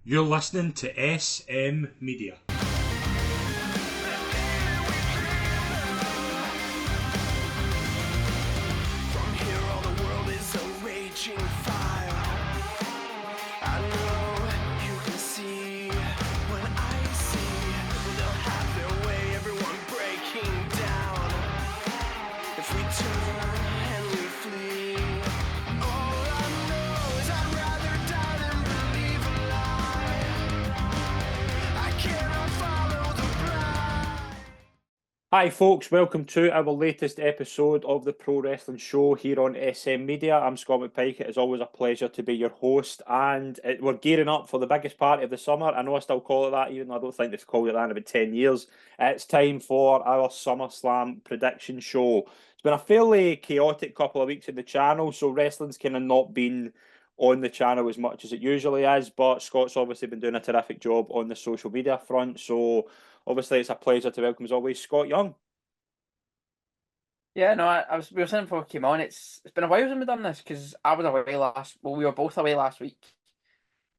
You're listening to SM Media. From here all the world is a raging fire. I know you can see when I see they'll have their way, everyone breaking down. If we turn and we flee, all I know is I'd rather die than believe a lie. I cannot follow the blind. Hi folks, welcome to our latest episode of the Pro Wrestling Show here on SM Media. I'm Scott McPike. It is always a pleasure to be your host, and we're gearing up for the biggest party of the summer. I know I still call it that, even though I don't think they've called it that in about 10 years. It's time for our SummerSlam prediction show. It's been a fairly chaotic couple of weeks in the channel, so wrestling's kind of not been on the channel as much as it usually is, but Scott's obviously been doing a terrific job on the social media front, so obviously it's a pleasure to welcome, as always, Scott Young. Yeah, no, we were saying before we came on, it's been a while since we've done this because I was away we were both away last week,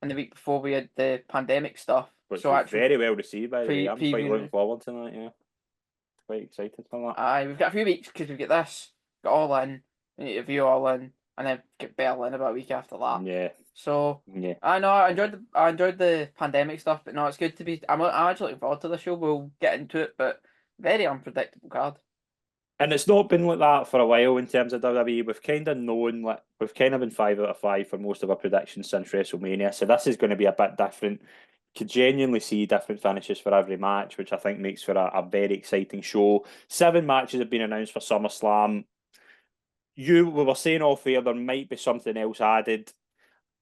and the week before we had the pandemic stuff. Which So was actually, very well received, by the way. I'm quite previewing looking it. forward to that, yeah. Quite excited for that. We've got a few weeks because we've got this, got All In, we need to view All In, and then get Berlin about a week after that. Yeah, So yeah. I know I enjoyed the pandemic stuff, but no, it's good to be. I'm actually looking forward to the show. We'll get into it, but very unpredictable card. And it's not been like that for a while in terms of WWE. We've kind of known, like, we've kind of been 5 out of 5 for most of our predictions since WrestleMania. So this is going to be a bit different. Could genuinely see different finishes for every match, which I think makes for a very exciting show. 7 matches have been announced for SummerSlam. We were saying off air there might be something else added.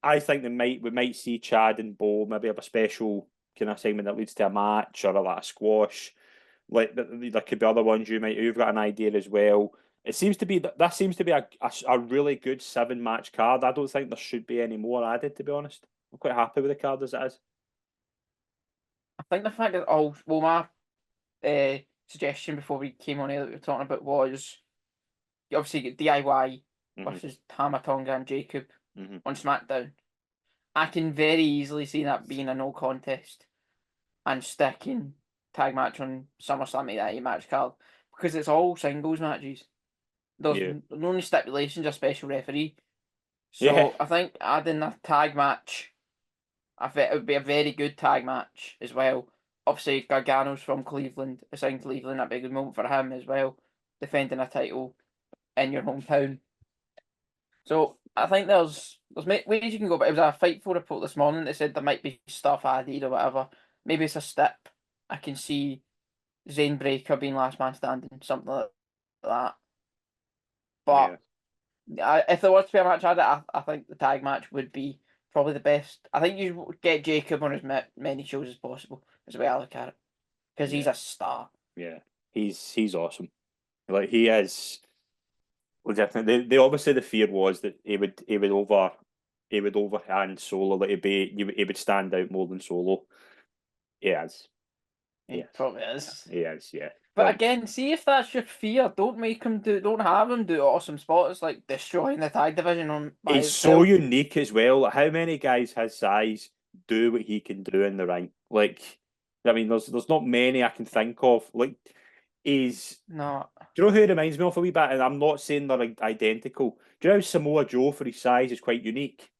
I think we might see Chad and Bo maybe have a special kind of segment that leads to a match or a squash. Like there could be other ones you've got an idea as well. It seems to be that seems to be a really good 7 match card. I don't think there should be any more added, to be honest. I'm quite happy with the card as it is. I think the fact that my suggestion before we came on here that we were talking about was you obviously get DIY versus Tamatonga and Jacob on SmackDown. I can very easily see that being a no contest and sticking tag match on SummerSlam make that 8 match card because it's all singles matches. There's no only stipulations, a special referee. So Yeah. I think adding a tag match, I think it would be a very good tag match as well. Obviously, Gargano's from Cleveland. It's in Cleveland. That'd be a good moment for him as well, defending a title in your hometown. So I think there's ways you can go, but it was a Fightful report this morning that said there might be stuff added or whatever. Maybe it's a stip. I can see Zane Breaker being last man standing, something like that. But if there was to be a match added, I think the tag match would be probably the best. I think you get Jacob on as many shows as possible, is the way I look at it, because he's a star. Yeah, he's awesome. Like he is. Well, definitely. They obviously the fear was that he would overhand Solo. That he would stand out more than Solo. He is. He probably is. He is. Yeah. But again, see if that's your fear. Don't have him do awesome spots like destroying the tag division on. He's so unique as well. Like, how many guys his size do what he can do in the ring? Like, I mean, there's not many I can think of. Like, he's no. Do you know who he reminds me of a wee bit? And I'm not saying they're identical. Do you know how Samoa Joe for his size is quite unique?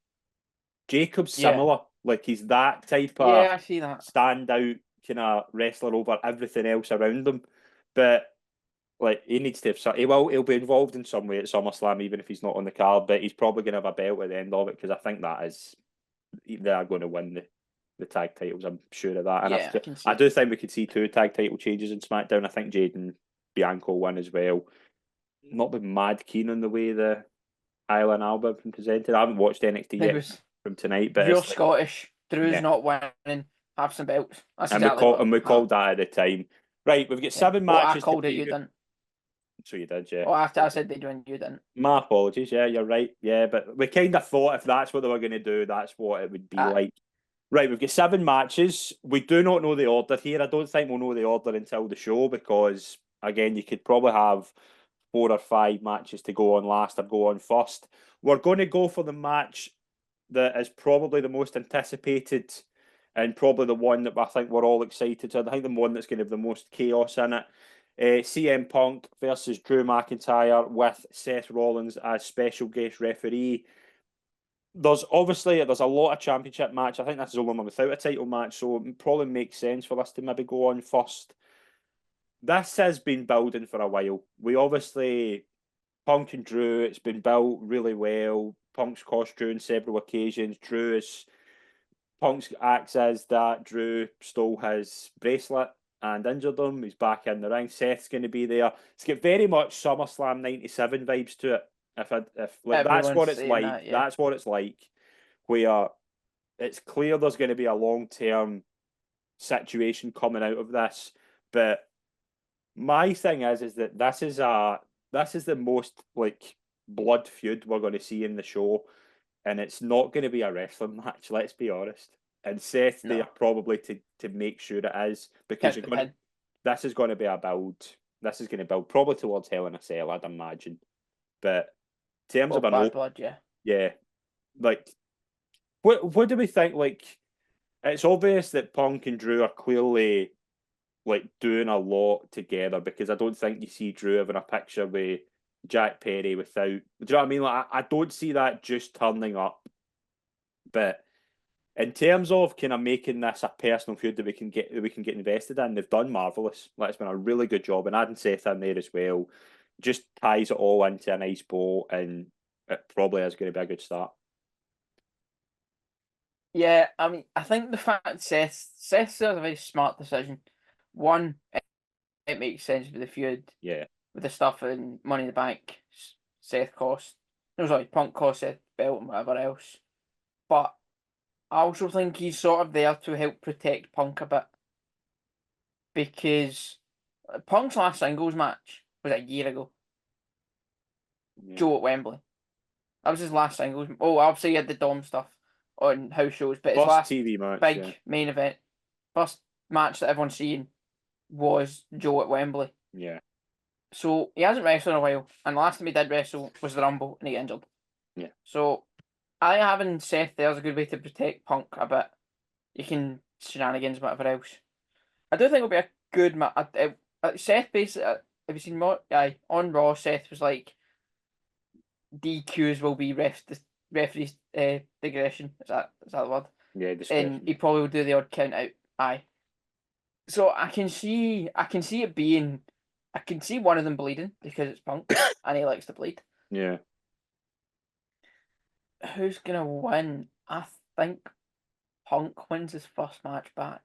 Jacob's similar. Like he's that type of I see that standout kind of wrestler over everything else around him. But like he needs to have some, he'll be involved in some way at SummerSlam, even if he's not on the card. But he's probably going to have a belt at the end of it because I think they are going to win the tag titles. I'm sure of that. And I do think we could see 2 tag title changes in SmackDown. I think Jade and Bianca win as well. Not been mad keen on the way the Island Alba have been presented. I haven't watched NXT yet from tonight, but you're Scottish. Drew's not winning. Have some belts. That's we called that at the time. Right, we've got 7 matches. I called it. You didn't. So you did, yeah. Oh, after I said they'd win, you didn't. My apologies. Yeah, you're right. Yeah, but we kind of thought if that's what they were going to do, that's what it would be like. Right, we've got 7 matches. We do not know the order here. I don't think we'll know the order until the show because, again, you could probably have 4 or 5 matches to go on last or go on first. We're going to go for the match that is probably the most anticipated and probably the one that I think we're all excited to. I think the one that's going to have the most chaos in it. CM Punk versus Drew McIntyre with Seth Rollins as special guest referee. There's a lot of championship match. I think this is the only one without a title match, so it probably makes sense for us to maybe go on first. This has been building for a while. We obviously, Punk and Drew, it's been built really well. Punk's cost Drew on several occasions. Punk's acts as that Drew stole his bracelet and injured him. He's back in the ring. Seth's going to be there. It's got very much SummerSlam '97 vibes to it. If like, that's what it's like. That, yeah. That's what it's like. Where it's clear there's going to be a long-term situation coming out of this, but my thing is that this is the most like blood feud we're going to see in the show, and it's not going to be a wrestling match. Let's be honest. And Seth there probably to make sure it is, because this is going to be a build. This is going to build probably towards Hell in a Cell, I'd imagine. But in terms of bad blood, yeah, like what do we think? Like, it's obvious that Punk and Drew are clearly like doing a lot together, because I don't think you see Drew having a picture with Jack Perry without. Do you know what I mean? Like, I don't see that just turning up. But in terms of kind of making this a personal feud that we can get invested in, they've done marvelous. Like, it's been a really good job, and adding Seth in there as well just ties it all into a nice bow, and it probably is going to be a good start. Yeah, I mean, I think the fact Seth's a very smart decision. One, it makes sense with the feud. Yeah. With the stuff in Money in the Bank, Seth cost. No, sorry, Punk cost Seth belt and whatever else. But I also think he's sort of there to help protect Punk a bit. Because Punk's last singles match was a year ago. Yeah. Joe at Wembley. That was his last singles. Oh, obviously he had the Dom stuff on house shows, but his last TV match, big main event, first match that everyone's seeing was Joe at Wembley. Yeah. So he hasn't wrestled in a while, and the last time he did wrestle was the Rumble, and he got injured. Yeah. So I think having Seth there is a good way to protect Punk a bit. You can shenanigans, whatever else. I do think it'll be a good match. Seth basically, have you seen more? Aye, on Raw, Seth was like, DQs will be referee's digression. Is that the word? Yeah, discretion. And he probably will do the odd count out. Aye. So I can see it being. I can see one of them bleeding because it's Punk and he likes to bleed. Yeah. Who's gonna win? I think Punk wins his first match back.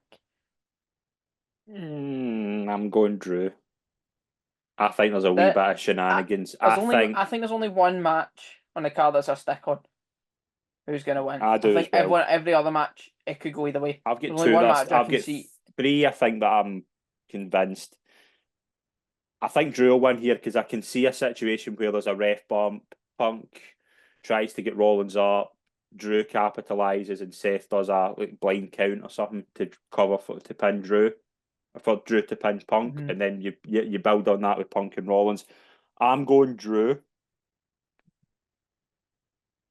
I'm going Drew. I think there's a wee bit of shenanigans. I think there's only one match on the card that's a stick on. Who's gonna win? I think every other match it could go either way. I've got two. I've got three. I think that I'm convinced. I think Drew will win here because I can see a situation where there's a ref bump. Punk tries to get Rollins up. Drew capitalizes and Seth does a blind count or something to cover to pin Drew. For Drew to pin Punk, and then you build on that with Punk and Rollins. I'm going Drew,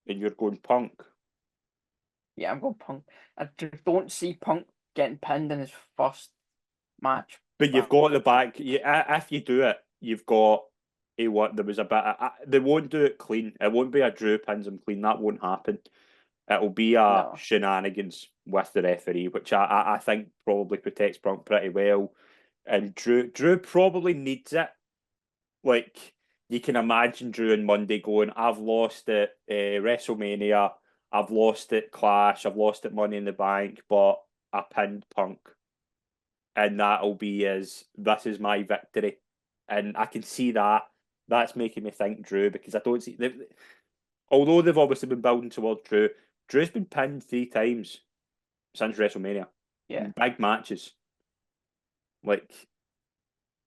and you're going Punk. Yeah, I'm going Punk. I just don't see Punk getting pinned in his first match. But you've got the back. If you do it, you've got a what? There was a bit. They won't do it clean. It won't be a Drew pins him clean. That won't happen. It'll be a shenanigans with the referee, which I think probably protects Punk pretty well. And Drew probably needs it. Like, you can imagine Drew on Monday going, I've lost at WrestleMania, I've lost at Clash, I've lost at Money in the Bank, but I pinned Punk. And that'll be this is my victory. And I can see that. That's making me think Drew, because I don't see... Although they've obviously been building towards Drew, Drew's been pinned 3 times since WrestleMania. Yeah. Big matches. Like,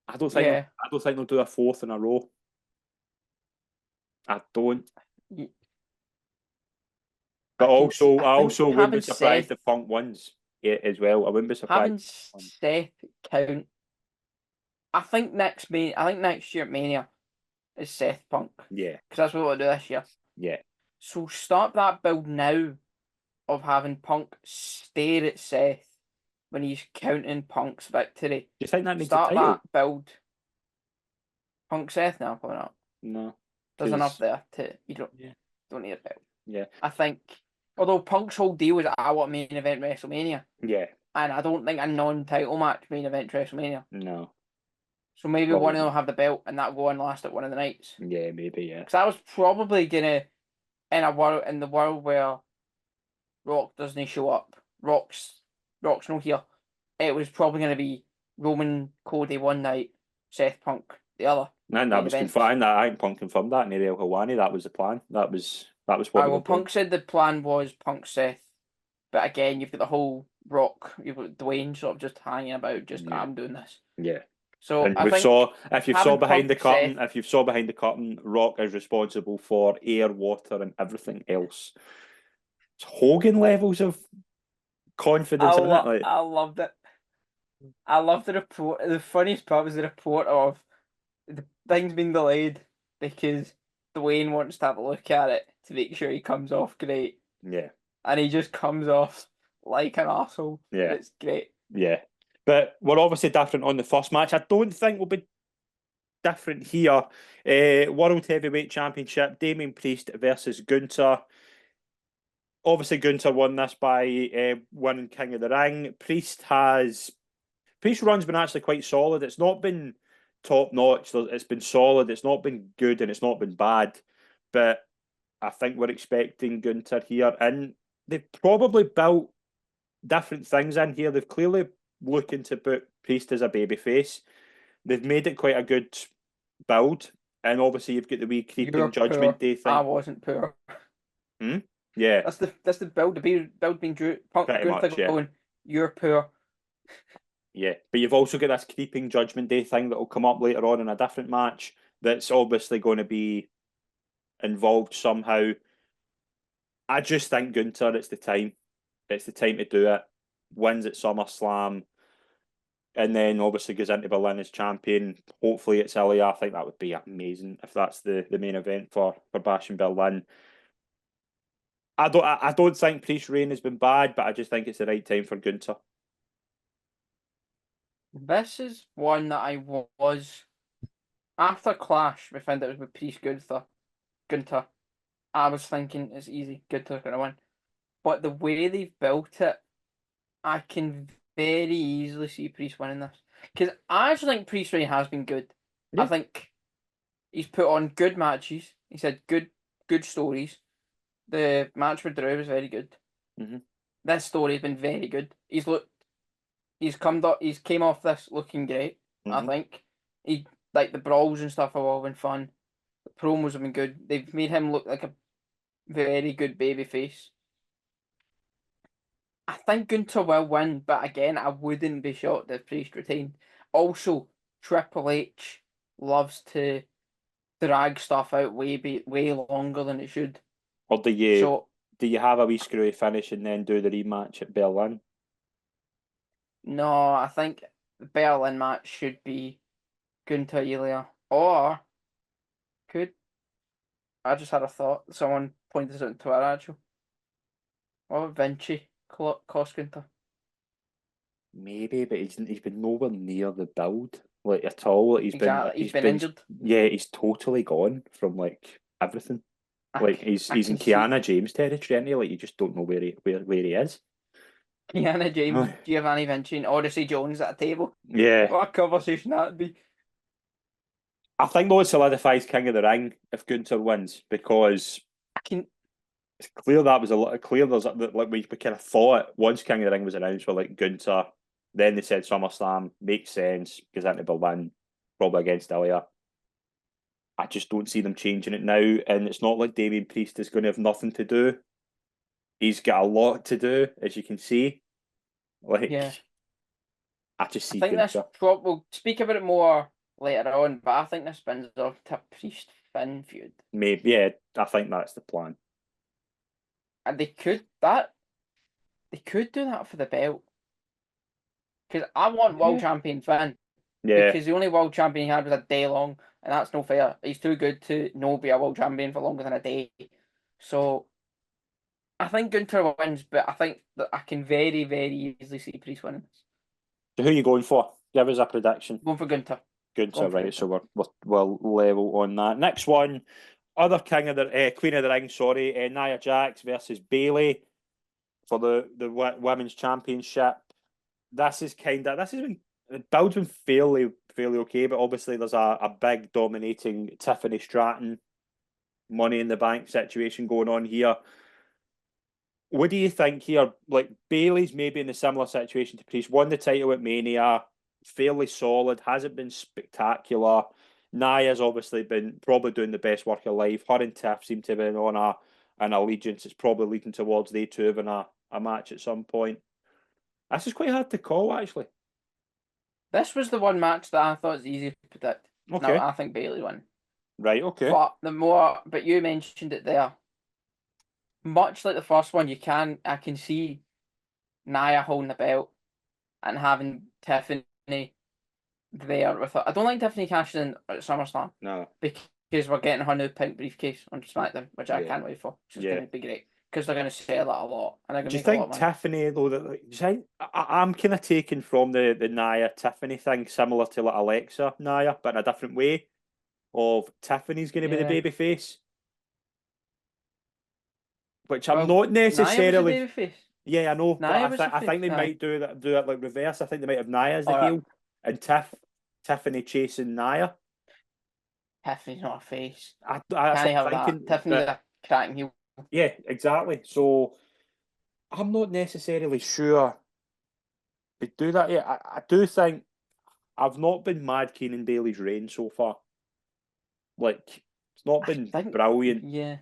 I don't think they'll do a 4th in a row. I don't. Yeah. But I also wouldn't be surprised if Punk wins as well. I wouldn't be surprised. Having Seth count. I think next year at Mania is Seth Punk. Yeah. Because that's what we'll do this year. Yeah. So start that build now of having Punk stare at Seth when he's counting Punk's victory. Do you think that needs Start a title? that build. Punk Seth now, probably not. No. There's 'Cause- enough there to Yeah. don't need a belt. Yeah. I think, although Punk's whole deal is I want main event WrestleMania, Yeah. and I don't think a non-title match main event WrestleMania. No. So maybe Probably one of them not. will have the belt, and that'll go on last at one of the nights. Yeah, maybe, yeah. Because I was probably gonna in the world where Rock doesn't show up, Rock's not here. It was probably gonna be Roman Cody one night, Seth Punk the other. And that main was events. confirmed. I think Punk confirmed that in Ariel Helwani. That was the plan. That was what they Well, were doing. Punk said the plan was Punk Seth, but again, you've got the whole Rock, you've got Dwayne sort of just hanging about, just Yeah. I'm doing this. Yeah. So And I we think saw if you saw having behind the Punk curtain, Seth- if you saw behind the curtain, Rock is responsible for air, water, and everything else. It's Hogan levels of confidence in it. Like, I loved it. I loved the report. The funniest part was the report of the things being delayed because Dwayne wants to have a look at it to make sure he comes off great, yeah, and he just comes off like an asshole. Yeah. It's great. yeah. But we're obviously different on the first match. I don't think we'll be different here. World Heavyweight Championship, Damien Priest versus Gunther. Obviously, Gunther won this by winning King of the Ring. Priest run's been actually quite solid. It's not been top notch. It's been solid. It's not been good and it's not been bad. But I think we're expecting Gunther here, and they've probably built different things in here. They've clearly looking to put Priest as a babyface. They've made it quite a good build, and obviously you've got the wee creeping You're Judgment poor. Day thing. I wasn't poor. Yeah, That's the build. The build being Drew Punk Pretty Gunther much, yeah. going. You're poor. yeah. But you've also got this creeping Judgment Day thing that will come up later on in a different match. That's obviously going to be involved somehow. I just think Gunther, it's the time. It's the time to do it. Wins at SummerSlam, and then obviously goes into Berlin as champion. Hopefully it's Ilya. I think that would be amazing if that's the main event for Bash in Berlin. I don't think Priest reign has been bad, but I just think it's the right time for Gunther. This is one that I was after Clash. We found out it was with Priest Gunther. I was thinking it's easy. Gunther's gonna win, but the way they've built it, I can very easily see Priest winning this because I actually think Priest reign has been good. Yeah. I think he's put on good matches. He's had good stories. The match with Drew was very good. Mhm. This story has been very good. He's came off this looking great. I Mhm. think like the brawls and stuff have all been fun. The promos have been good. They've made him look like a very good baby face. I think Gunther will win, but again, I wouldn't be shocked if Priest retained. Also, Triple H loves to drag stuff out way longer than it should. Or do you have a wee screwy finish and then do the rematch at Berlin? No, I think the Berlin match should be Gunther Ilya. Or I just had a thought. Someone pointed this out on Twitter actually. What about Vinci cost Gunther? Maybe, but he's been nowhere near the build like at all. He's He's been injured. Yeah, he's totally gone from like everything. Like he's I in can see- Kiana James territory, and like you just don't know where he is. Kiana James, Giovanni Vinci, and Odyssey Jones at a table. Yeah, What a conversation that'd be. I think though it solidifies King of the Ring if Gunther wins because I can it's clear that was a lot clear. Like we kind of thought once King of the Ring was announced for like Gunther, then they said SummerSlam makes sense goes into Berlin probably against Ilya. I just don't see them changing it now, and it's not like Damien Priest is going to have nothing to do. He's got a lot to do, as you can see. Like, Yeah. I just see I think this Gunther. we'll speak about it more later on, but I think this spins off to a Priest Finn feud. Maybe, yeah, I think that's the plan. And they could do that for the belt. Because I want world champion Finn. Yeah, Because the only world champion he had was a day long, and that's no fair. He's too good to not be a world champion for longer than a day. So I think Gunter wins, but I think that I can very, very easily see Priest winning this. So who are you going for? Give us a prediction. Going for Gunter. Good, so Going for right. Gunter. So we're level on that. Next one, other Queen of the Ring. Sorry, Nia Jax versus Bailey for the women's championship. This has been the build's been fairly okay, but obviously there's a big dominating Tiffany Stratton Money in the Bank situation going on here. What do you think here? Like Bailey's maybe in a similar situation to Priest, won the title at Mania, fairly solid, hasn't been spectacular. Nia's obviously been probably doing the best work of life. Her and Tiff seem to have been on an allegiance. It's probably leading towards they two having a match at some point. This is quite hard to call, actually. This was the one match that I thought was easy to predict. Okay. No, I think Bailey won. Right, okay. But you mentioned it there. Much like the first one, I can see Nia holding the belt and having Tiffany there with her. I don't think Tiffany cashed in at SummerSlam. No. Because we're getting her new pink briefcase on SmackDown, which I Yeah. can't wait for. It's Yeah. going to be great. Because they're going to sell that a lot. And they're going Do to you make a lot think of money. Tiffany though that like, do you think I'm kind of taken from the Nia Tiffany thing, similar to like Alexa Nia, but in a different way. Of Tiffany's going to be the Yeah. baby face, which I'm Well, not Nia was a necessarily. babyface. Yeah, I know, but Nia was I a face. think they Aye. might do it like reverse. I think they might have Nia as the Alright. heel and Tiffany chasing Nia. Tiffany's not a face. That's Can't what have I'm thinking. that. Tiffany's But a cracking heel. yeah, exactly. So I'm not necessarily sure they do that yet. I do think I've not been mad keen in Bailey's reign so far. Like it's not been brilliant. Yeah.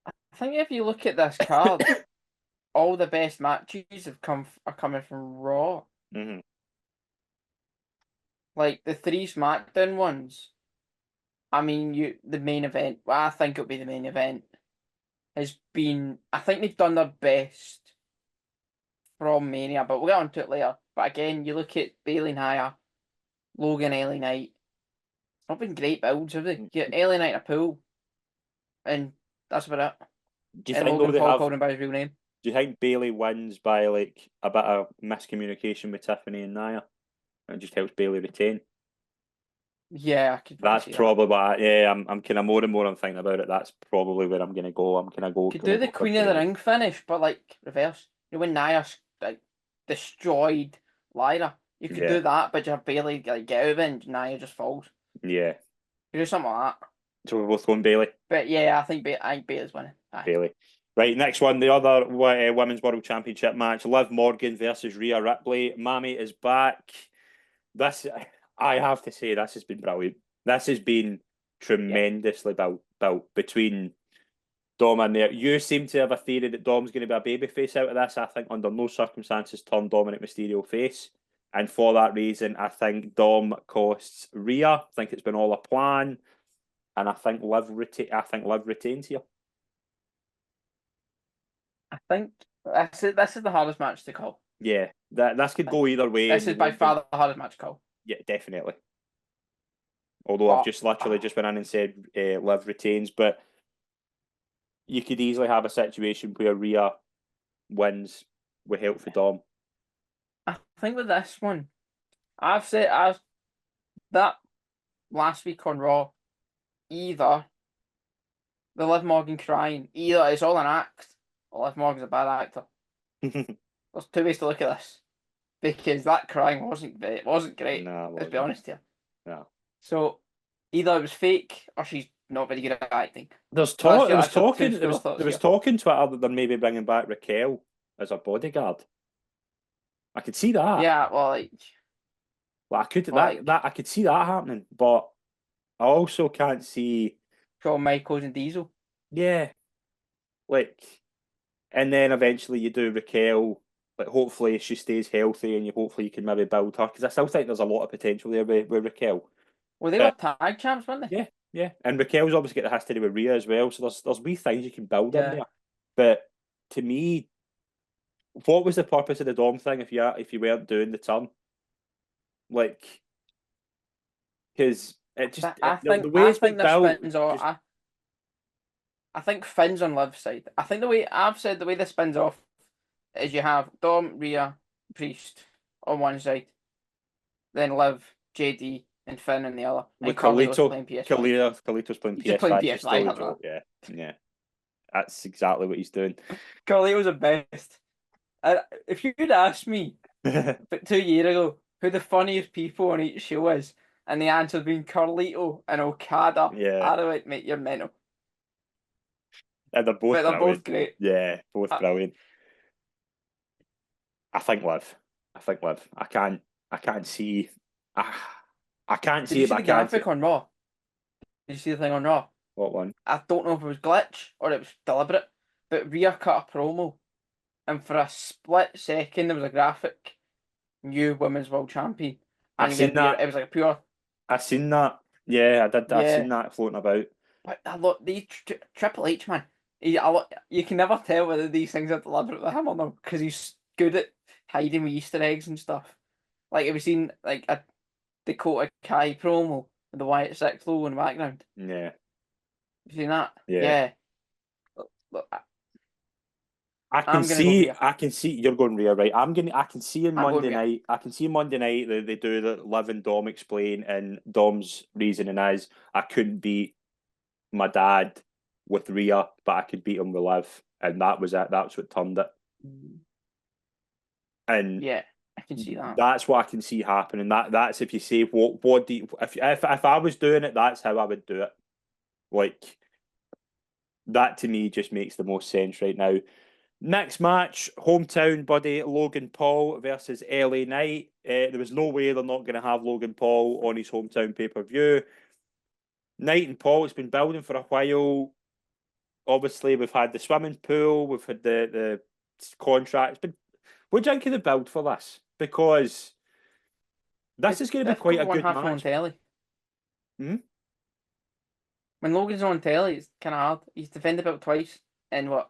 I think if you look at this card, all the best matches are coming from Raw. Mm-hmm. Like the 3 SmackDown ones. I mean, the main event. Well, I think it'll be the main event. Has been. I think they've done their best from Mania, but we'll get onto it later. But again, you look at Bailey Nia, Logan, LA Knight. It's not been great builds, have they? You get LA Knight in a pool, and that's about it. Do you And think Logan they Paul have? called him by his real name. Do you think Bailey wins by like a bit of miscommunication with Tiffany and Nia? And it just helps Bailey retain? Yeah, I could. That's see probably what. Yeah, I'm kind of more and more I'm thinking about it. That's probably where I'm gonna go. I'm gonna go. Could do the Queen of the Ring finish, but like reverse. You know, when Nia like destroyed Lyra, you could do that, but you have Bailey like get out of it, and Nia just falls. Yeah. You do something like that. So we're both going Bailey. But yeah, I think Bailey's winning. Aye. Bailey. Right, next one, the other Women's World Championship match, Liv Morgan versus Rhea Ripley. Mammy is back. This, I have to say, this has been brilliant. This has been tremendously built between Dom and there. You seem to have a theory that Dom's going to be a babyface out of this. I think under no circumstances turn Dominic Mysterio face. And for that reason, I think Dom costs Rhea. I think it's been all a plan. And I think Liv retains here. I think this is the hardest match to call. Yeah, this could go either way. This is by far the hardest match to call. Yeah, definitely. Although I've just literally just went in and said Liv retains, but you could easily have a situation where Rhea wins with help for Dom. I think with this one, I've that last week on Raw, either the Liv Morgan crying, either it's all an act, or Liv Morgan's a bad actor. There's 2 ways to look at this, because that crying wasn't great. It wasn't great. No, Let's be honest here. No. So either it was fake or she's not very good at acting. There was talking Twitter that they're maybe bringing back Raquel as a bodyguard. I could see that. Yeah, well, I could see that happening, but I also can't see Shawn Michaels and Diesel. Yeah, like, and then eventually you do Raquel. Like, hopefully she stays healthy, and hopefully you can maybe build her, because I still think there's a lot of potential there with Raquel. Well, they were tag champs, weren't they? Yeah, and Raquel's obviously got the history with Rhea as well, so there's wee things you can build in Yeah. there. But to me, what was the purpose of the Dom thing if you weren't doing the turn? Like, because it just I think the way it's been this built. spins off. I think Finn's on Liv's side. I think the way I've said the way this spins off is you have Dom, Rhea, Priest on one side, then Liv, JD, and Finn on the other. And With Carlito's Carlito, playing PS5. Carlito's playing He's just playing PS5 to PS5, steal the I don't joke. Yeah. That's exactly what he's doing. Carlito's the best. If you could ask me but 2 years ago who the funniest people on each show is, and the answer being Carlito and Okada, Yeah. I'd have went, mate, you're mental. And they're both But they're brilliant. both great. Yeah, both Uh, brilliant. I think Liv. I can't see. I can't Did see you it, see but the I can't see. graphic on Raw? Did you see the thing on Raw? What one? I don't know if it was glitch or it was deliberate, but Rhea cut a promo, and for a split second there was a graphic, new Women's World Champion, I've and seen then Rhea, that. it was like a pure, I've seen that. Yeah, I did. I've yeah. seen that floating about. But a lot, Triple H, man, you can never tell whether these things are deliberate with him or not, because he's good at hiding with Easter eggs and stuff. Like, have you seen like a Dakota Kai promo with the Wyatt Six logo in the background? Yeah. Have you seen that? Yeah. Yeah. Look, I I'm gonna go Rhea. I can see you're going Rhea, right? I can see in I'm going Monday Rhea. night. I can see Monday night they do the Liv and Dom explain, and Dom's reasoning is I couldn't beat my dad with Rhea, but I could beat him with Liv, and that was it. That's what turned it. And Yeah, I can see that. that's what I can see happening. That's if you say what do you, if I was doing it, that's how I would do it. Like that to me just makes the most sense right now. Next match, hometown buddy Logan Paul versus LA Knight. There was no way they're not going to have Logan Paul on his hometown pay-per-view. Knight and Paul, it's been building for a while. Obviously, we've had the swimming pool, we've had the contracts, but what do you think of the build for this? Because this is going to be quite a good On match. telly. Hmm? When Logan's on telly, it's kind of hard. He's defended the belt twice in what,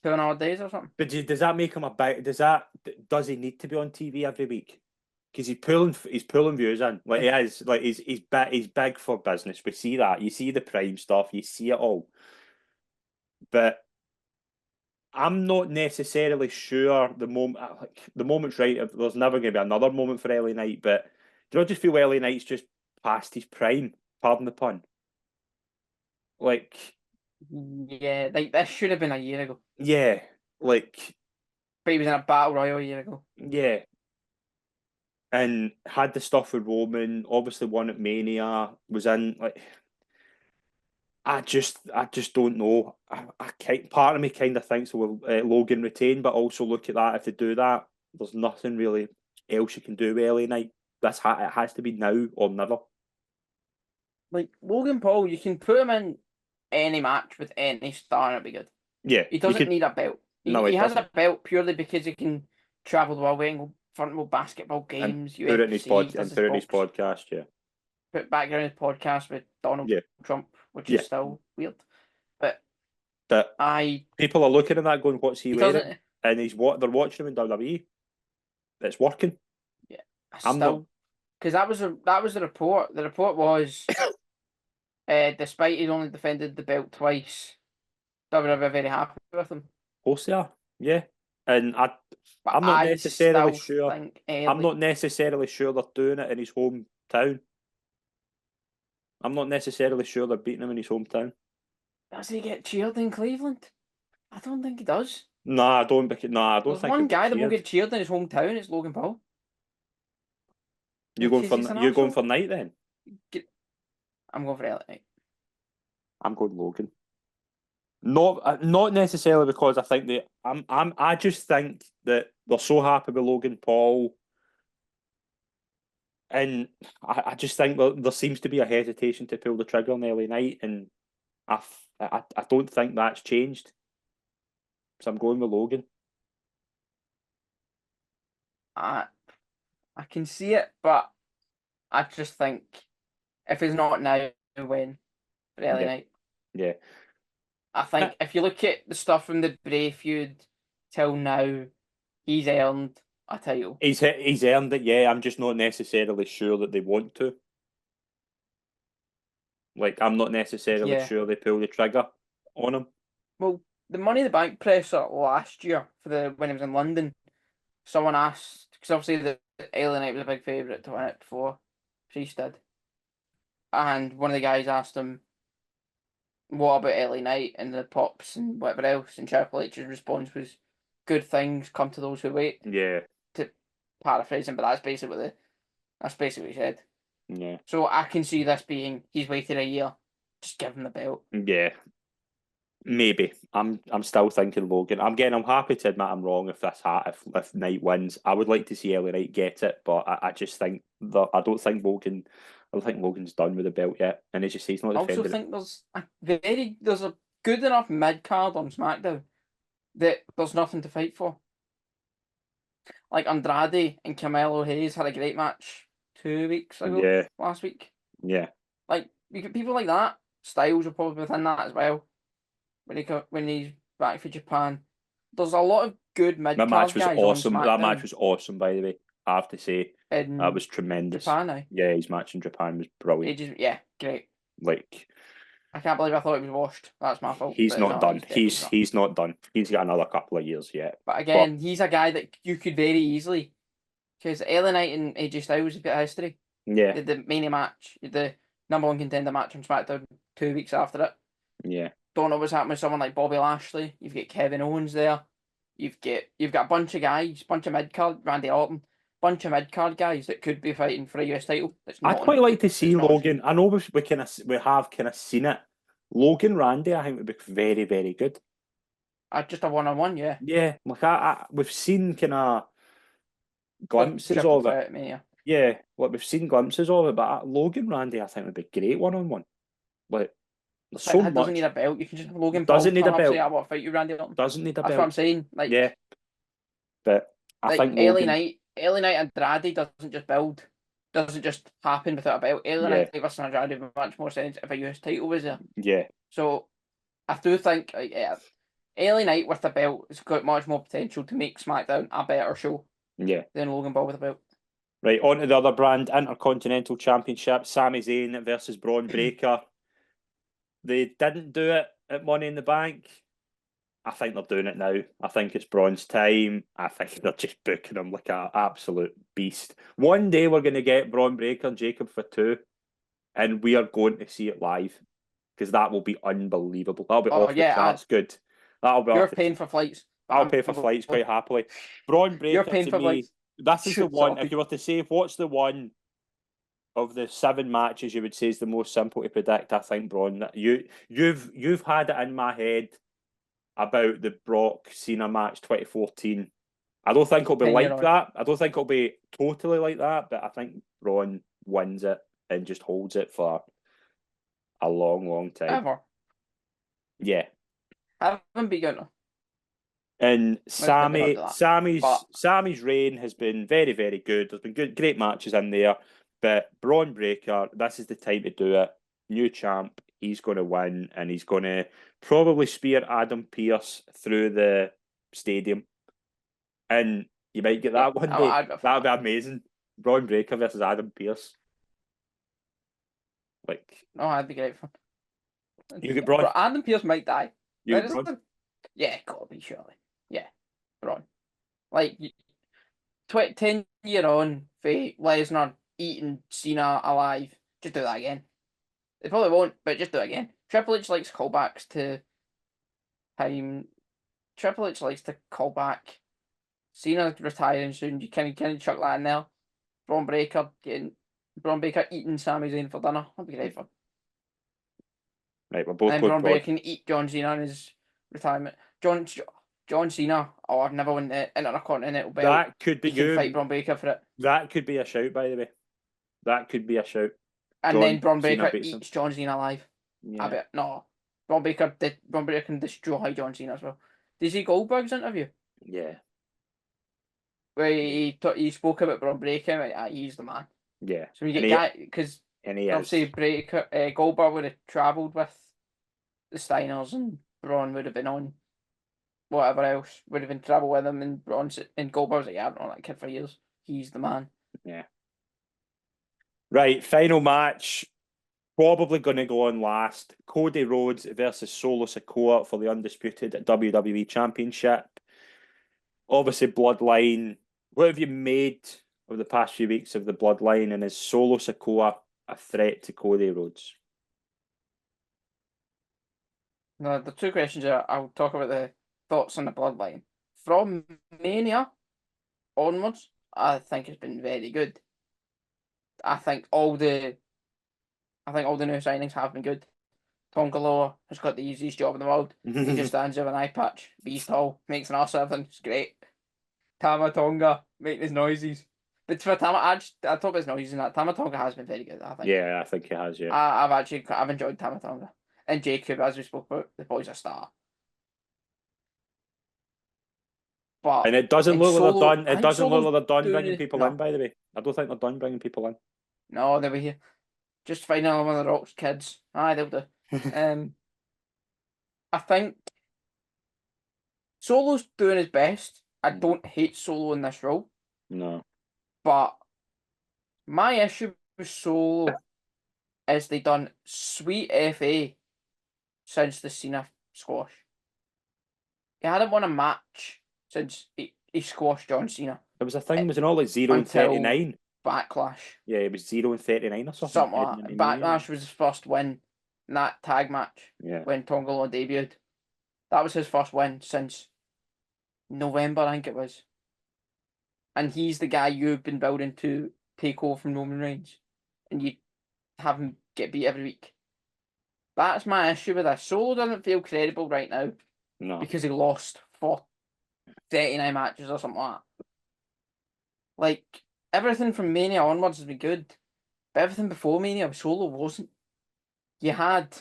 2.5 days or something. But does that make him a big? Does he need to be on TV every week? Because he's pulling viewers in. Like he is. Like he's big for business. We see that. You see the Prime stuff. You see it all. But I'm not necessarily sure the moment's right. There's never going to be another moment for LA Knight. But do I just feel LA Knight's just past his prime? Pardon the pun. Like. Yeah, like this should have been a year ago. Yeah, like. But he was in a battle royal a year ago. Yeah. And had the stuff with Roman, obviously won at Mania, was in like I just don't know. Part of me kind of thinks will Logan retain, but also look at that if they do that, there's nothing really else you can do with LA Knight. It has to be now or never. Like Logan Paul, you can put him in any match with any star and it'll be good. Yeah, He doesn't need a belt. He has a belt purely because he can travel the world and go front row basketball games. And put it in his podcast, yeah. Put background in his podcast with Donald Trump, which is still weird. But people are looking at that going, what's he wearing? And they're watching him in WWE. It's working. Yeah. Because that was the report. The report was despite he'd only defended the belt twice, WWE are very happy with him. Of course they are, yeah. And I'm not necessarily sure. I'm not necessarily sure they're doing it in his hometown. I'm not necessarily sure they're beating him in his hometown. Does he get cheered in Cleveland? I don't think he does. I don't think. There's one guy that won't get cheered in his hometown. It's Logan Paul. You're going for Knight then? I'm going for LA Knight. I'm going Logan. Not necessarily because I think I just think that they're so happy with Logan Paul, and I just think there seems to be a hesitation to pull the trigger on LA Knight, and I don't think that's changed. So I'm going with Logan. I can see it, but I just think if it's not now, when for LA Knight? Yeah. I think if you look at the stuff from the Bray feud till now, he's earned a title. He's earned it, yeah. I'm just not necessarily sure that they want to. Like, I'm not necessarily sure they pull the trigger. on him. Well, the Money in the Bank presser last year when he was in London, someone asked, because obviously the LA Knight was a big favourite to win it before Priest did, and one of the guys asked him, "What about LA Knight and the pops and whatever else?" And Triple H's response was, "Good things come to those who wait." Yeah, To paraphrase him, but that's basically what he said. yeah, So I can see this being he's waited a year, just give him the belt. yeah. Maybe I'm still thinking Logan. I'm happy to admit I'm wrong if Knight wins. I would like to see LA Knight get it, but I just think that I don't think Logan's done with the belt yet, and as you say, he's not I also defending it. think there's a good enough mid card on SmackDown that there's nothing to fight for. Like Andrade and Carmelo Hayes had a great match 2 weeks ago, Yeah, last week. yeah. Like you get people like that. Styles are probably within that as well. When he's back for Japan, there's a lot of good mid That match card was guys awesome. on That match SmackDown was awesome, by the way. I have to say, that in was tremendous. Japan now. Yeah, his match in Japan was brilliant. Great. Like, I can't believe I thought it was washed. That's my fault. he's But not no, done. definitely not. He's not done. He's got another couple of years yet. But again, he's a guy that you could very easily, because LA Knight and AJ Styles have got a history. Yeah, The Mania match, the number one contender match on SmackDown 2 weeks after it. yeah. Don't know what's happening with someone like Bobby Lashley. You've got Kevin Owens there. You've got a bunch of guys, bunch of mid card, Randy Orton, bunch of mid card guys that could be fighting for a US title. I'd quite like to see Logan. I know we have kind of seen it. Logan Randy, I think would be very, very good. Just a one-on-one, yeah. Yeah, like we've seen kind of glimpses Triple of it. threat, Mania. Yeah, like we've seen glimpses of it, but Logan Randy, I think would be great one-on-one. Like, there's so That doesn't much. need a belt. You can just have Logan Paul Doesn't need a turn up, say, belt. "I want to fight you, Randy Orton." Doesn't need a That's belt. what I'm saying. Like, Yeah, but I think LA Logan. Knight Andrade doesn't just happen without a belt. LA Yeah. Knight versus Andrade would make much more sense if a US title was there. Yeah, So I do think LA Knight with a belt has got much more potential to make SmackDown a better show yeah. than Logan Paul with a belt. Right, on to the other brand, Intercontinental Championship, Sami Zayn versus Braun Breaker. They didn't do it at Money in the Bank. I think they're doing it now. I think it's Braun's time. I think they're just booking him like an absolute beast. One day we're going to get Braun Breaker and Jacob Fatu, and we are going to see it live because that will be unbelievable. That'll be off the charts good. That'll be You're off the paying for flights. I'll pay for flights quite happily. Braun Breaker You're paying to for me, flights. this is the one. Sorry. If you were to say what's the one of the 7 matches you would say is the most simple to predict, I think Braun. You've had it in my head about the Brock Cena match 2014. I don't think it'll be like that. I don't think it'll be totally like that, but I think Braun wins it and just holds it for a long, long time. Ever. Yeah. Haven't begun. And maybe not do that. Sammy's reign has been very, very good. There's been great matches in there. But Braun Breaker, this is the time to do it. New champ, he's going to win, and he's going to probably spear Adam Pearce through the stadium. And you might get that one day. That'd be amazing. Braun Breaker versus Adam Pearce. No, that'd be great fun. You get Braun. Adam Pearce might die. You get Braun. Yeah, gotta be surely. Yeah, Braun. Like 10 year on for Lesnar eating Cena alive. Just do that again. They probably won't, but just do it again. Triple H likes callbacks to time. Triple H likes to call back. Cena retiring soon. You can chuck that in there. Braun Breaker eating Sami Zayn for dinner. That'd be great fun. Right, we're both. And then Braun Breaker can eat John Cena in his retirement. John Cena, I've never won the Intercontinental belt. That could be you. Fight Braun Breaker for it. That could be a shout, by the way. That could be a shout. And then Braun Breaker eats John Cena alive. Yeah. I bet no. Braun Breaker can destroy John Cena as well. Did you see Goldberg's interview? Yeah. Where he spoke about Braun Breaker, he's the man. Yeah. So you get because obviously Goldberg would have travelled with the Steiners, and Braun would have been on whatever else, would have been travel with him, and Goldberg was like, yeah, I've known that kid for years. He's the man. Yeah. Right, final match. probably going to go on last. Cody Rhodes versus Solo Sikoa for the undisputed WWE Championship. Obviously, Bloodline. What have you made of the past few weeks of the Bloodline, and is Solo Sikoa a threat to Cody Rhodes? No, the two questions are I'll talk about the thoughts on the Bloodline. From Mania onwards, I think it's been very good. I think all the new signings have been good. Tongaloa has got the easiest job in the world. He just stands there with an eye patch, beast tall, makes an ass of everything. It's great. Tama Tonga making his noises. But for Tama, I talk about his noises and that. Tama Tonga has been very good, I think. Yeah, I think he has, yeah. I've enjoyed Tama Tonga. And Jacob, as we spoke about, the boy's a star. But And it doesn't look like they're done. It doesn't look Solo's like they're done doing bringing it- people no. in, by the way. I don't think they're done bringing people in. No, they were here. Just finding one of the Rock's kids. Aye, they'll do. I think Solo's doing his best. I don't hate Solo in this role, No. but my issue with Solo is they done sweet FA since the Cena squash. He hadn't won a match since he squashed John Cena. It was a thing, was it not like 0 and Until 39? Backlash. Yeah, it was 0 and 39 or something. Something like that. Backlash was his first win in that tag match Yeah. when Tongaloa debuted. That was his first win since November, I think it was. And he's the guy you've been building to take over from Roman Reigns. And you have him get beat every week. That's my issue with this. Solo doesn't feel credible right now No. because he lost for 39 matches or something like that. Like, everything from Mania onwards has been good. But everything before Mania, Solo wasn't. You had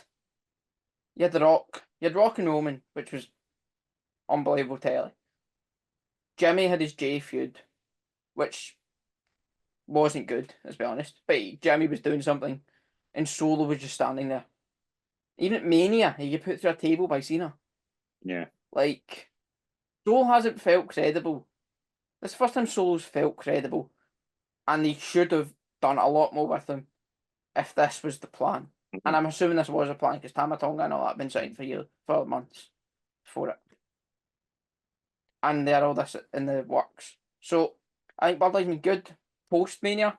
The Rock. You had Rock and Roman, which was unbelievable telly. Jimmy had his J feud, which wasn't good, let's be honest. But Jimmy was doing something, and Solo was just standing there. Even at Mania, he get put through a table by Cena. Yeah. Like, Solo hasn't felt credible. This is the first time Solo's felt credible, and they should have done a lot more with him if this was the plan. And I'm assuming this was a plan because Tama Tonga and all that have been signed for months for it. And they're all this in the works. So I think Bloodline's been good post Mania,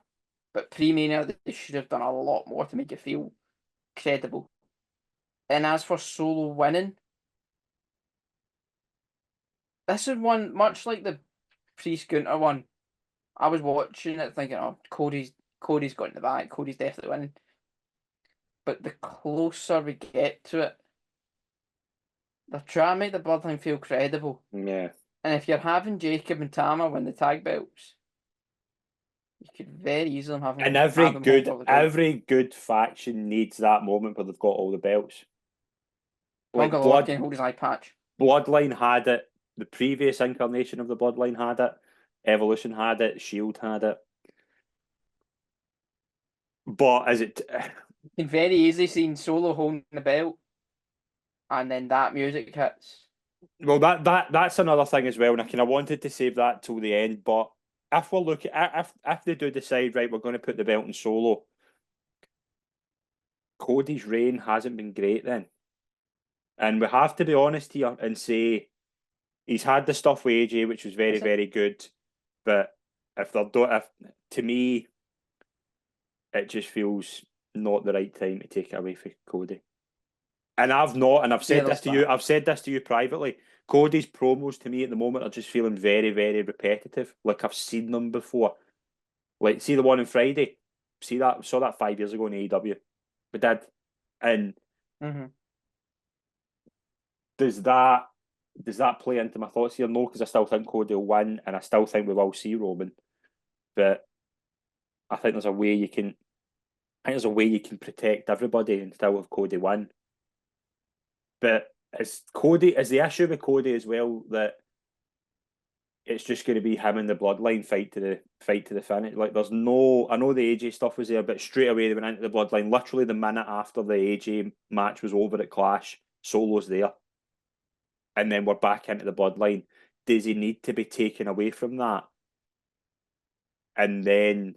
but pre Mania they should have done a lot more to make it feel credible. And as for Solo winning, this is one much like the Priest Gunter one. I was watching it thinking, oh, Cody's got in the bag. Cody's definitely winning. But the closer we get to it, they're trying to make the Bloodline feel credible. Yeah. And if you're having Jacob and Tama win the tag belts, you could very easily have them. And have them hold all the belts. every good faction needs that moment where they've got all the belts. Like Tongaloa can hold his eye patch. Bloodline had it. The previous incarnation of the Bloodline had it. Evolution had it. Shield had it. But is it? You can very easily see Solo holding the belt, and then that music hits. Well, that's another thing as well, and I kind of wanted to save that till the end. But if we're looking, if they do decide, right, we're going to put the belt in Solo, Cody's reign hasn't been great then, and we have to be honest here and say he's had the stuff with AJ, which was very, very good. But if they're to me, it just feels not the right time to take it away from Cody. And I've said this to you. I've said this to you privately. Cody's promos to me at the moment are just feeling very, very repetitive. Like I've seen them before. Like see the one on Friday. Saw that 5 years ago in AEW. We did. And does that play into my thoughts here? No, because I still think Cody will win, and I still think we will see Roman. But I think there's a way you can. I think there's a way you can protect everybody and still have Cody win. But is the issue with Cody as well that it's just going to be him and the Bloodline fight to the finish? Like there's no, I know the AJ stuff was there, but straight away they went into the Bloodline. Literally the minute after the AJ match was over at Clash, Solo's there, and then we're back into the Bloodline. Does he need to be taken away from that? And then,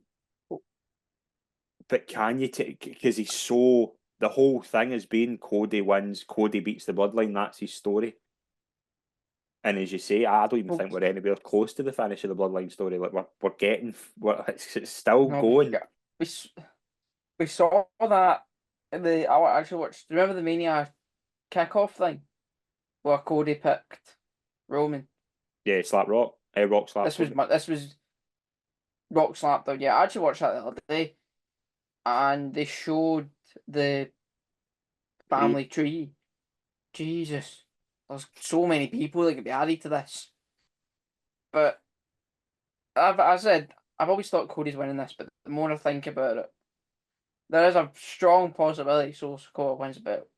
But can you take, because he's so, the whole thing has been Cody wins, Cody beats the Bloodline. That's his story. And as you say, I don't even think we're anywhere close to the finish of the Bloodline story. Like we're getting, it's still going. We saw that I actually watched. Remember the Mania kickoff thing where Cody picked Roman? Yeah, slap Rock. Rock slap. This was Rock slapped though. Yeah, I actually watched that the other day, and they showed the family tree. Jesus, there's so many people that could be added to this. But I said I've always thought Cody's winning this, but the more I think about it, there is a strong possibility Solo Sikoa wins the belt.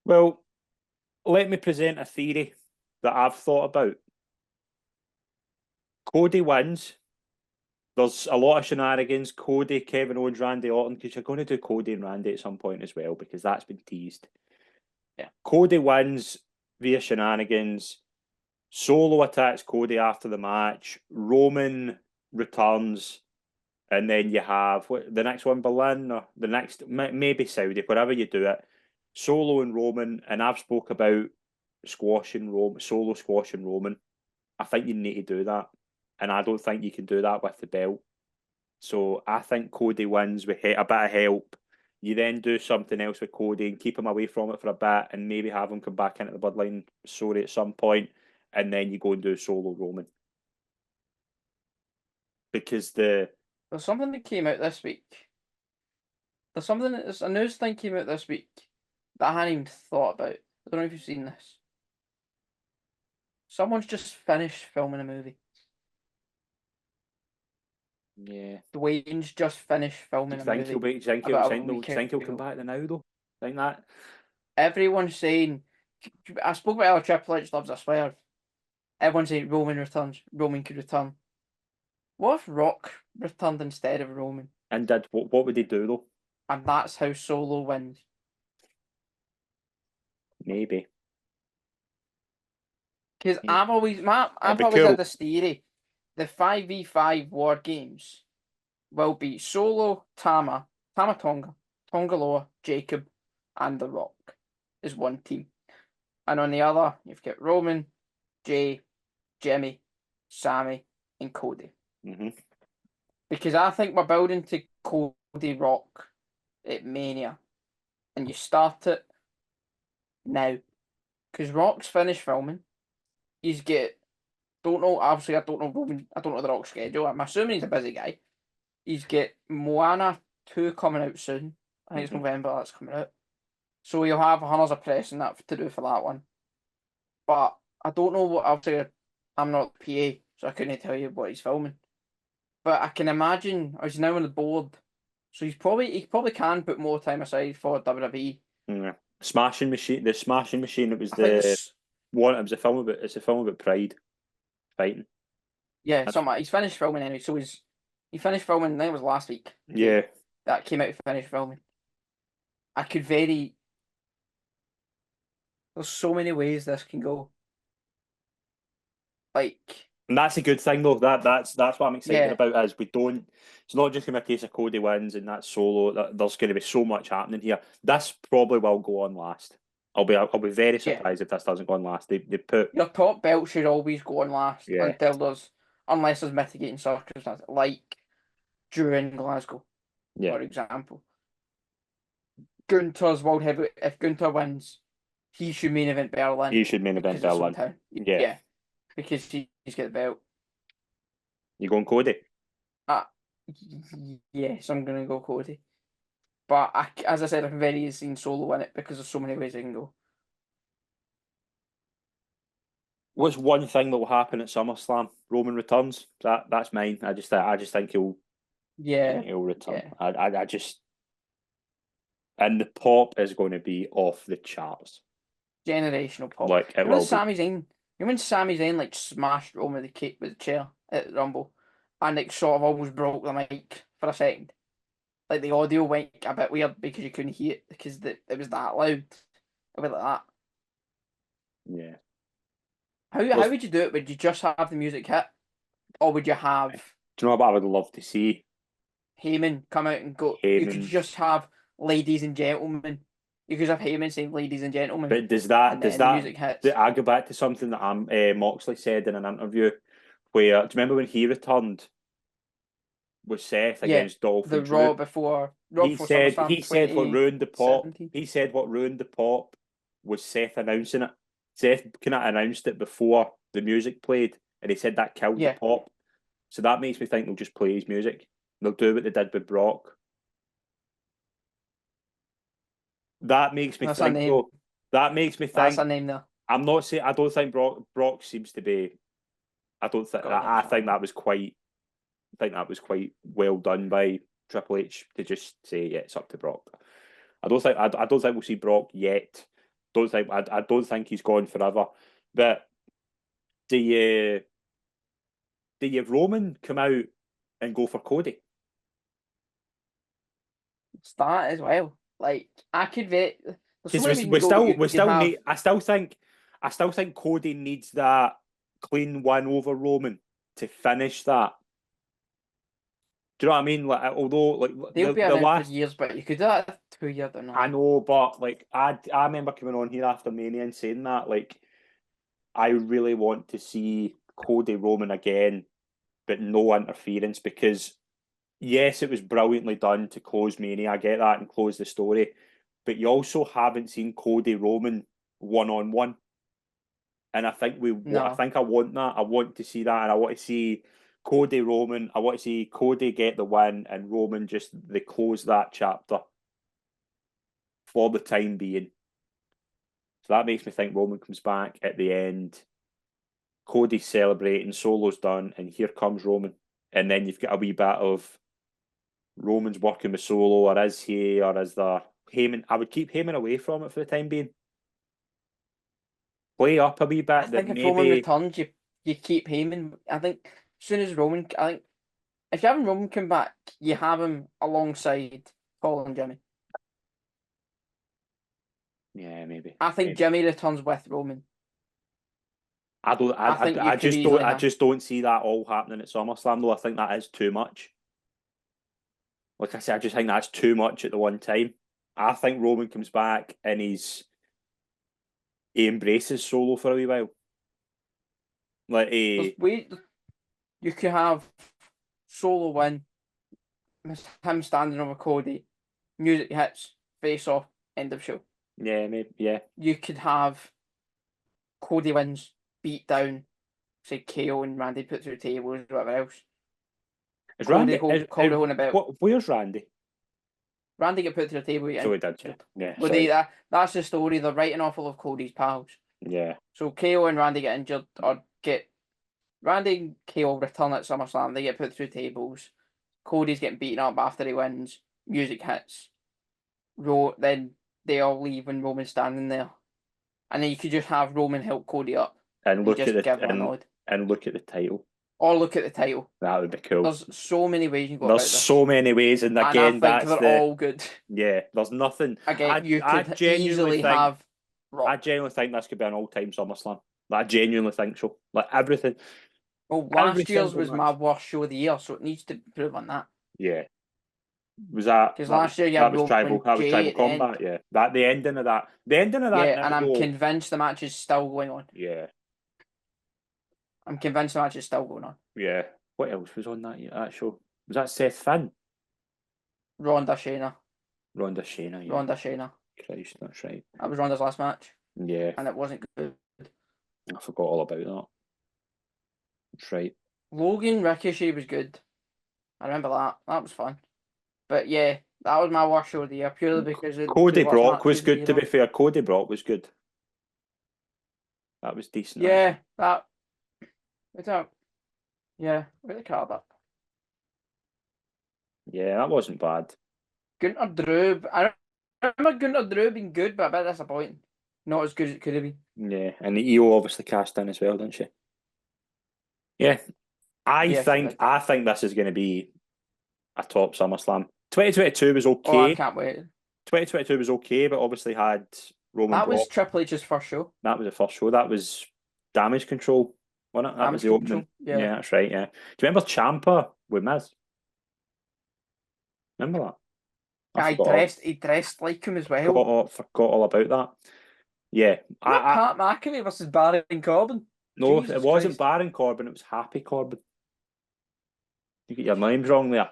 Well, let me present a theory that I've thought about. Cody wins. There's a lot of shenanigans. Cody, Kevin Owens, Randy Orton, because you're going to do Cody and Randy at some point as well, because that's been teased. Yeah. Cody wins via shenanigans. Solo attacks Cody after the match. Roman returns. And then you have the next one, Berlin, or the next, maybe Saudi, wherever you do it. Solo and Roman, and I've spoke about squashing Roman, Solo squashing Roman. I think you need to do that. And I don't think you can do that with the belt. So I think Cody wins with a bit of help. You then do something else with Cody and keep him away from it for a bit and maybe have him come back into the Bloodline story at some point, and then you go and do Solo Roman. Because there's something that came out this week. There's a news thing came out this week that I hadn't even thought about. I don't know if you've seen this. Someone's just finished filming a movie. Yeah. Dwayne's just finished filming a movie. Do you think he'll come back now though? Think that? Everyone's saying, I spoke about how Triple H loves a swerve. Everyone's saying Roman returns. Roman could return. What if Rock returned instead of Roman? And did what would he do though? And that's how Solo wins. Maybe. Because I've always had this theory: the 5v5 war games will be Solo, Tama Tonga, Tonga Loa, Jacob, and The Rock is one team, and on the other you've got Roman, Jay, Jimmy, Sammy, and Cody. Mm-hmm. Because I think we're building to Cody Rock at Mania, and you start it now, because Rock's finished filming. He's obviously I don't know Roman, I don't know the Rock's schedule. I'm assuming he's a busy guy. He's got Moana 2 coming out soon. I think it's November that's coming out. So you'll have Hunters of Press and that to do for that one. But I don't know what, obviously I'm not PA, so I couldn't tell you what he's filming. But I can imagine he's now on the board. So he probably can put more time aside for WWE. Yeah. Smashing Machine. The Smashing Machine. It was It's a film about. It's a film about pride, fighting. Yeah, he's finished filming anyway. So he finished filming. I think it was last week. Yeah. That came out to finish filming. There's so many ways this can go. And that's a good thing though. That's what I'm excited about. Is it's not just gonna be a case of Cody wins and that's Solo. There's going to be so much happening here. This probably will go on last. I'll be very surprised if this doesn't go on last. They put your top belt should always go on last unless there's mitigating circumstances, like during Glasgow, for example. Gunter's world heavyweight. If Gunter wins, he should main event Berlin. He should main event Berlin. Yeah, because he's got the belt. You going Cody? Yes, I'm gonna go Cody. But as I said, I can very easily see Solo win it because there's so many ways it can go. What's one thing that will happen at SummerSlam? Roman returns. That's mine. I just think he'll return. Yeah. I just, and the pop is going to be off the charts. Generational pop. Like it will Sami Zayn. You when Sami Zayn like smashed Roman with the chair at the Rumble, and it sort of almost broke the mic for a second. Like the audio went a bit weird because you couldn't hear it because it was that loud. A bit like that. Yeah. How would you do it? Would you just have the music hit, or would you have? Do you know what I would love to see? Heyman come out and go. You could Heyman. just have ladies and gentlemen. You could have Heyman saying ladies and gentlemen. But does that the music hits. I go back to something that Moxley said in an interview where, do you remember when he returned with Seth against Dolph the and Drew? Raw before SummerSlam he said what ruined the pop. 2017. He said what ruined the pop was Seth announcing it. Seth kind of announced it before the music played, and he said that killed the pop. So that makes me think they'll just play his music. They'll do what they did with Brock. That makes me think, though. That makes me think. That's a name there. I'm not saying I don't think Brock seems to be. I don't think. I think that was quite. I think that was quite well done by Triple H to just say, yeah, it's up to Brock. I don't think we'll see Brock yet. I don't think he's gone forever. But do you Roman come out and go for Cody? It's that as well. Like I could bet. I still think Cody needs that clean win over Roman to finish that. Do you know what I mean? Like, although like they'll be around for years, but you could do that 2 years or not. I know, but like I remember coming on here after Mania and saying that like I really want to see Cody Roman again, but no interference, because yes, it was brilliantly done to close Mania. I get that, and close the story, but you also haven't seen Cody Roman 1-on-1, and I think I think I want that. I want to see that, and I want to see Cody Roman. I want to see Cody get the win, and Roman just they close that chapter for the time being. So that makes me think Roman comes back at the end. Cody's celebrating, Solo's done, and here comes Roman, and then you've got a wee bit of Roman's working with Solo, or is the Heyman? I would keep Heyman away from it for the time being. Play up a wee bit. I think if Roman returns, you keep Heyman. I think as soon as Roman, I think if you have Roman come back, you have him alongside Paul and Jimmy. Yeah, maybe. I think Jimmy returns with Roman. I just don't see that all happening at SummerSlam, though. I think that is too much. Like I said, I just think that's too much at the one time. I think Roman comes back and he embraces Solo for a wee while. Like you could have Solo win, him standing over Cody, music hits, face off, end of show. Yeah, maybe. Yeah. You could have Cody wins, beat down, say KO and Randy put through tables, whatever else. Is Randy Cody holding about? Where's Randy? Randy get put through a table. So he did, yeah. Well, that's the story. They're writing off all of Cody's pals. Yeah. So KO and Randy get injured, or Randy and KO return at SummerSlam. They get put through tables. Cody's getting beaten up after he wins. Music hits. Then they all leave when Roman's standing there, and then you could just have Roman help Cody up and look at the title. Or look at the title. That would be cool. There's so many ways you can go There's about this. so many ways, and again, I think they're all good. Yeah, there's nothing. Again, you could easily have Rock. I genuinely think this could be an all-time SummerSlam. I genuinely think so. Like everything. Well, last year's was my worst show of the year, so it needs to improve on that. Yeah. Was that? Because last year you had tribal combat. Yeah. The ending of that. Yeah, and I'm convinced the match is still going on. Yeah. I'm convinced the match is still going on. Yeah. What else was on that show? Was that Seth Finn? Ronda Shayna. Yeah. Ronda Shayna. Christ, that's right. That was Ronda's last match. Yeah. And it wasn't good. I forgot all about that. That's right. Logan Ricochet was good. I remember that. That was fun. But yeah, that was my worst show of the year, purely because Cody Brock was good, to be fair. Cody Brock was good. That was decent. Yeah, yeah, really card up. Yeah, that wasn't bad. Gunter Drew, I remember Gunter Drew being good, but a bit disappointing. Not as good as it could have been. Yeah, and the EO obviously cast in as well, didn't she? Yeah, I think this is going to be a top SummerSlam. 2022 was okay. Oh, I can't wait. 2022 was okay, but obviously had Roman. That was Triple H's first show. That was the first show. That was Damage Control, wasn't it? That was the opening. Yeah, that's right. Yeah. Do you remember Ciampa with Miz? Remember that? I he dressed like him as well. Forgot all about that. Yeah. Pat McAfee versus Baron Corbin. No, Jesus it wasn't Christ. Baron Corbin, it was Happy Corbin. You get your names wrong there.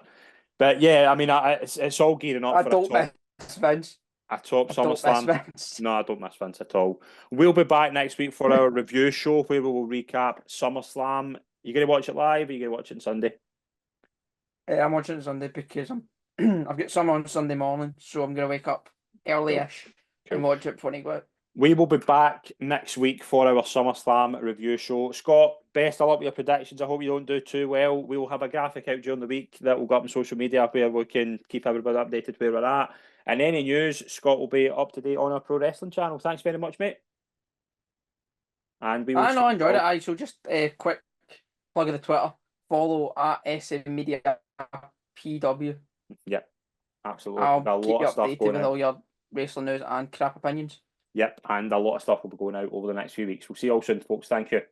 But yeah, I mean, it's all gearing up for a top Vince. SummerSlam. No, I don't miss Vince at all. We'll be back next week for our review show where we will recap SummerSlam. You going to watch it live or you going to watch it on Sunday? I'm watching it Sunday because I've got some on Sunday morning, so I'm going to wake up early-ish and watch it before I go out. We will be back next week for our SummerSlam review show. Scott, best of luck with your predictions. I hope you don't do too well. We will have a graphic out during the week that will go up on social media where we can keep everybody updated where we're at. And any news, Scott will be up to date on our pro wrestling channel. Thanks very much, mate. And we will. I enjoyed it. So just a quick plug of the Twitter. Follow at SM Media PW. Yep, absolutely. I'll keep you updated with all your wrestling news and crap opinions. Yep, and a lot of stuff will be going out over the next few weeks. We'll see you all soon, folks. Thank you.